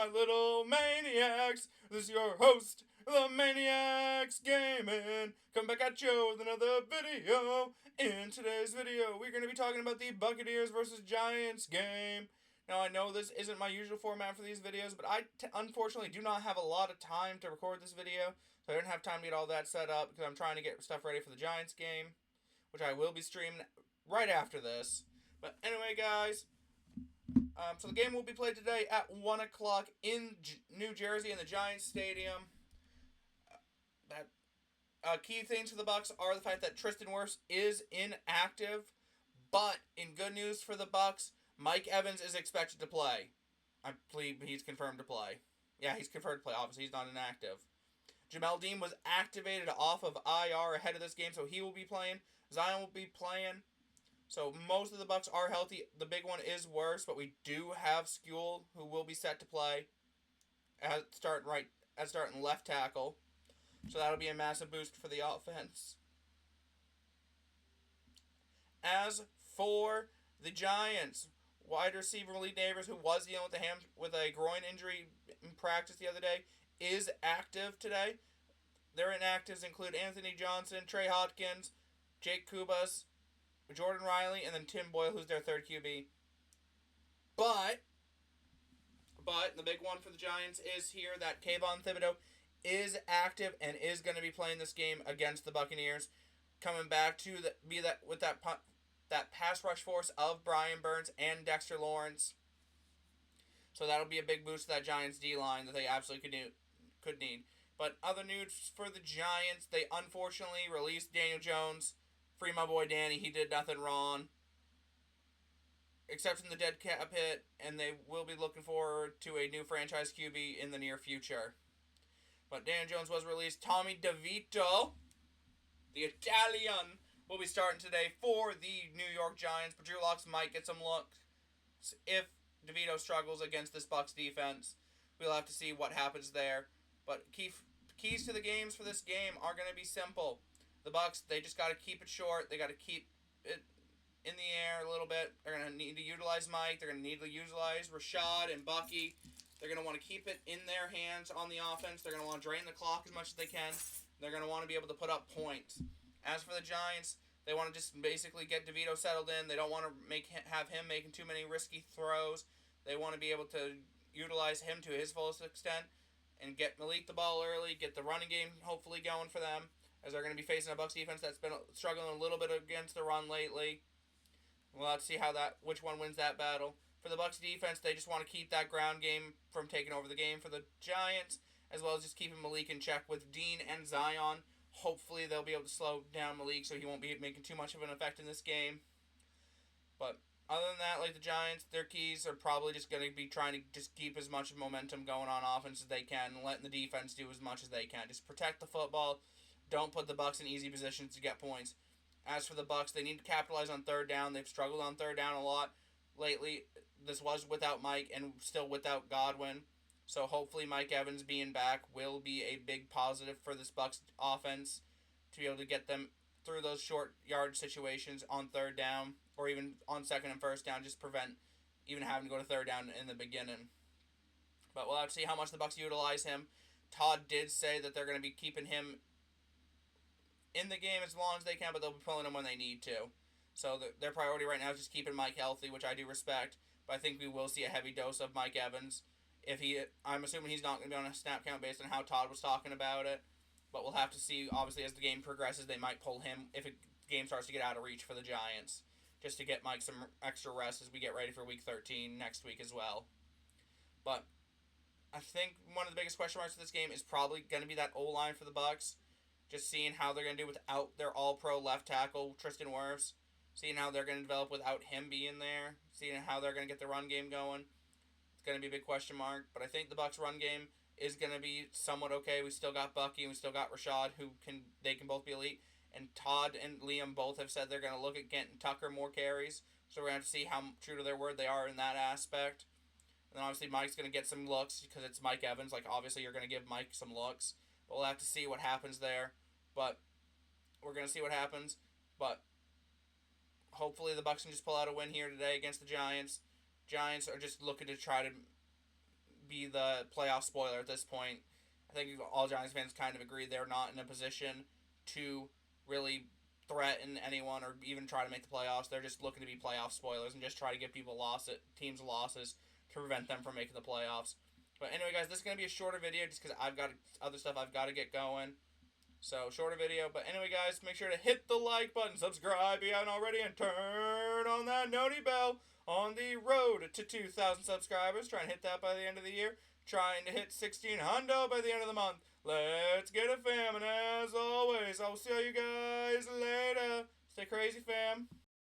my little maniacs. This is your host, the Maniacs Gaming. Come back at you with another video. In today's video, we're going to be talking about the Buccaneers versus Giants game. Now, I know this isn't my usual format for these videos, but I unfortunately do not have a lot of time to record this video, so I didn't have time to get all that set up because I'm trying to get stuff ready for the Giants game, which I will be streaming right after this. But anyway, guys, so the game will be played today at 1 o'clock in New Jersey in the Giants Stadium. Key things for the Bucs are the fact that Tristan Wirfs is inactive, but in good news for the Bucs, Mike Evans is expected to play. I believe he's confirmed to play. Yeah, he's confirmed to play. Obviously, he's not inactive. Jamel Dean was activated off of IR ahead of this game, so he will be playing. Zion will be playing. So most of the Bucs are healthy. The big one is Wirfs, but we do have Skule, who will be set to play at starting left tackle. So that'll be a massive boost for the offense. As for the Giants, wide receiver Malik Neighbors, who was dealing with a groin injury in practice the other day, is active today. Their inactives include Anthony Johnson, Trey Hopkins, Jake Kubas, Jordan Riley, and then Tim Boyle, who's their third QB. But the big one for the Giants is here that Kayvon Thibodeau is active and is going to be playing this game against the Buccaneers, coming back to that pass rush force of Brian Burns and Dexter Lawrence. So that'll be a big boost to that Giants D-line that they absolutely could need. But other news for the Giants, they unfortunately released Daniel Jones. Free my boy Danny, he did nothing wrong. Except in the dead cap hit, and they will be looking forward to a new franchise QB in the near future. But Daniel Jones was released. Tommy DeVito, the Italian, will be starting today for the New York Giants. But Drew Lock might get some looks if DeVito struggles against this Bucs defense. We'll have to see what happens there. But keys to the games for this game are going to be simple. The Bucs, they just got to keep it short. They got to keep it in the air a little bit. They're going to need to utilize Mike. They're going to need to utilize Rashad and Bucky. They're going to want to keep it in their hands on the offense. They're going to want to drain the clock as much as they can. They're going to want to be able to put up points. As for the Giants, they want to just basically get DeVito settled in. They don't want to have him making too many risky throws. They want to be able to utilize him to his fullest extent and get Malik the ball early, get the running game hopefully going for them, as they're going to be facing a Bucs defense that's been struggling a little bit against the run lately. We'll have to see which one wins that battle. For the Bucs defense, they just want to keep that ground game from taking over the game for the Giants, as well as just keeping Malik in check with Dean and Zion. Hopefully they'll be able to slow down Malik so he won't be making too much of an effect in this game. But other than that, like the Giants, their keys are probably just going to be trying to just keep as much momentum going on offense as they can, and letting the defense do as much as they can. Just protect the football. Don't put the Bucs in easy positions to get points. As for the Bucs, they need to capitalize on third down. They've struggled on third down a lot lately. This was without Mike and still without Godwin. So hopefully Mike Evans being back will be a big positive for this Bucs offense to be able to get them through those short yard situations on third down or even on second and first down, just prevent even having to go to third down in the beginning. But we'll have to see how much the Bucs utilize him. Todd did say that they're going to be keeping him in the game as long as they can, but they'll be pulling him when they need to. So their priority right now is just keeping Mike healthy, which I do respect. But I think we will see a heavy dose of Mike Evans. I'm assuming he's not going to be on a snap count based on how Todd was talking about it. But we'll have to see. Obviously, as the game progresses, they might pull him if the game starts to get out of reach for the Giants, just to get Mike some extra rest as we get ready for Week 13 next week as well. But I think one of the biggest question marks for this game is probably going to be that O-line for the Bucs. Just seeing how they're going to do without their all-pro left tackle, Tristan Wirfs. Seeing how they're going to develop without him being there. Seeing how they're going to get the run game going. It's going to be a big question mark. But I think the Bucs run game is going to be somewhat okay. We still got Bucky and we still got Rashad, they can both be elite. And Todd and Liam both have said they're going to look at getting Tucker more carries. So we're going to have to see how true to their word they are in that aspect. And then obviously Mike's going to get some looks because it's Mike Evans. Like, obviously you're going to give Mike some looks. But we'll have to see what happens there. But we're going to see what happens. But hopefully the Bucs can just pull out a win here today against the Giants. Giants are just looking to try to be the playoff spoiler at this point. I think all Giants fans kind of agree they're not in a position to really threaten anyone or even try to make the playoffs. They're just looking to be playoff spoilers and just try to give teams losses to prevent them from making the playoffs. But anyway, guys, this is going to be a shorter video just because I've got other stuff I've got to get going. So, shorter video. But anyway, guys, make sure to hit the like button, subscribe if you haven't already, and turn on that noti bell on the road to 2,000 subscribers. Trying to hit that by the end of the year. Trying to hit 1,600 by the end of the month. Let's get it, fam. And as always, I'll see you guys later. Stay crazy, fam.